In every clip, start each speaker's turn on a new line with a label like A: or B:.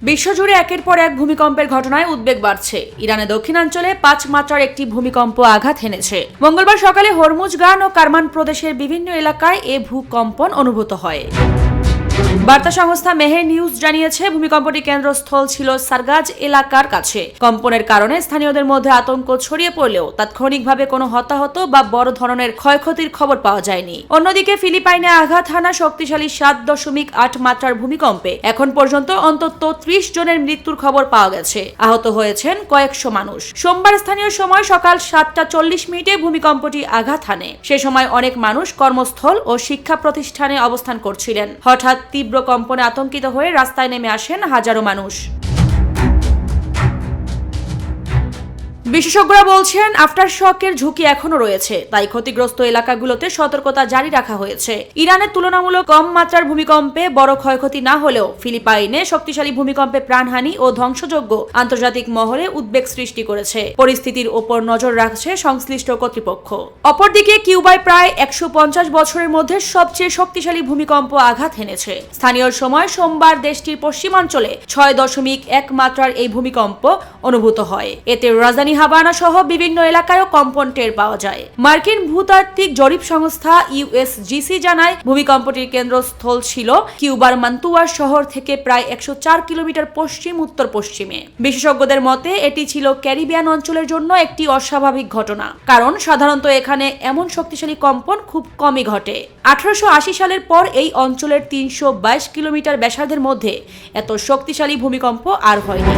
A: বিশ্বজুড়ে একের পর এক ভূমিকম্পের ঘটনায় উদ্বেগ বাড়ছে। ইরানের দক্ষিণাঞ্চলে 5 মাত্রার একটি ভূমিকম্প আঘাত হেনেছে। মঙ্গলবার সকালে হরমুজগান ও কারমান প্রদেশের বিভিন্ন এলাকায় এ ভূকম্পন অনুভূত হয়। বার্তা সংস্থা মেহের নিউজ জানিয়েছে, ভূমিকম্পটি কেন্দ্রস্থল ছিল সারগাজ এলাকার কাছে। কম্পনের কারণে স্থানীয়দের মধ্যে আতঙ্ক ছড়িয়ে পড়লেও তাৎক্ষণিকভাবে কোনো হতাহত বা বড় ধরনের ক্ষয়ক্ষতির খবর পাওয়া যায়নি। অন্যদিকে ফিলিপাইনে আঘাত হানা শক্তিশালী 7.8 মাত্রার ভূমিকম্পে এখন পর্যন্ত অন্তত 30 জনের মৃত্যুর খবর পাওয়া গেছে। আহত হয়েছেন কয়েকশো মানুষ। সোমবার স্থানীয় সময় সকাল 7:40 ভূমিকম্পটি আঘাত হানে। সে সময় অনেক মানুষ কর্মস্থল ও শিক্ষা প্রতিষ্ঠানে অবস্থান করছিলেন। হঠাৎ তীব্র কম্পনে আতঙ্কিত হয়ে রাস্তায় নেমে আসেন হাজারো মানুষ। বিশেষজ্ঞরা বলছেন, আফটার শকের ঝুঁকি এখনো রয়েছে, তাই ক্ষতিগ্রস্ত এলাকাগুলোতে সতর্কতা জারি রাখা হয়েছে। ইরানের তুলনামূলক কম মাত্রার ভূমিকম্পে বড় ক্ষয়ক্ষতি না হলেও ফিলিপাইনে শক্তিশালী ভূমিকম্পে প্রাণহানি ও ধ্বংসযজ্ঞ আন্তর্জাতিক মহলে উদ্বেগ সৃষ্টি করেছে। পরিস্থিতির ওপর নজর রাখছে সংশ্লিষ্ট কর্তৃপক্ষ। অপরদিকে কিউবায় প্রায় 150 বছরের মধ্যে সবচেয়ে শক্তিশালী ভূমিকম্প আঘাত হেনেছে। স্থানীয় সময় সোমবার দেশটির পশ্চিমাঞ্চলে 6.1 মাত্রার এই ভূমিকম্প অনুভূত হয়। এতে রাজধানী হাভানা সহ বিভিন্ন এলাকায়ও কম্পন টের পাওয়া যায়। মার্কিন ভূতাত্ত্বিক জরিপ সংস্থা ইউএসজিসি জানায়, ভূমিকম্পটির কেন্দ্রস্থল ছিল কিউবার মান্তুয়ার শহর থেকে প্রায় 104 কিলোমিটার পশ্চিম উত্তর পশ্চিমে। বিশেষজ্ঞদের মতে এটি ছিল ক্যারিবিয়ান অঞ্চলের জন্য একটি অস্বাভাবিক ঘটনা, কারণ সাধারণত এখানে এমন শক্তিশালী কম্পন খুব কমই ঘটে। 1880 সালের পর এই অঞ্চলের 322 কিলোমিটার ব্যাসার্ধের মধ্যে এত শক্তিশালী ভূমিকম্প আর হয়নি।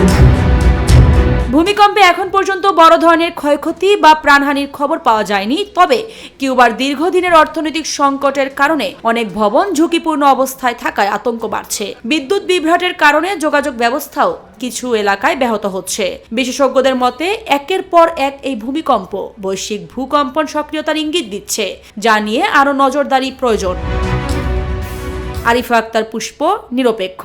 A: ভূমিকম্পে এখন পর্যন্ত বড় ধরনের ক্ষয়ক্ষতি বা প্রাণহানির খবর পাওয়া যায়নি। তবে কিউবার দীর্ঘদিনের অর্থনৈতিক সংকটের কারণে অনেক ভবন ঝুঁকিপূর্ণ অবস্থায় থাকায় আতঙ্ক বাড়ছে। বিদ্যুৎ বিভ্রাটের কারণে যোগাযোগ ব্যবস্থাও কিছু এলাকায় ব্যাহত হচ্ছে। বিশেষজ্ঞদের মতে একের পর এক এই ভূমিকম্প বৈশ্বিক ভূকম্পন সক্রিয়তার ইঙ্গিত দিচ্ছে, যা নিয়ে আরও নজরদারি প্রয়োজন। আরিফা আক্তার, পুষ্প, নিরপেক্ষ।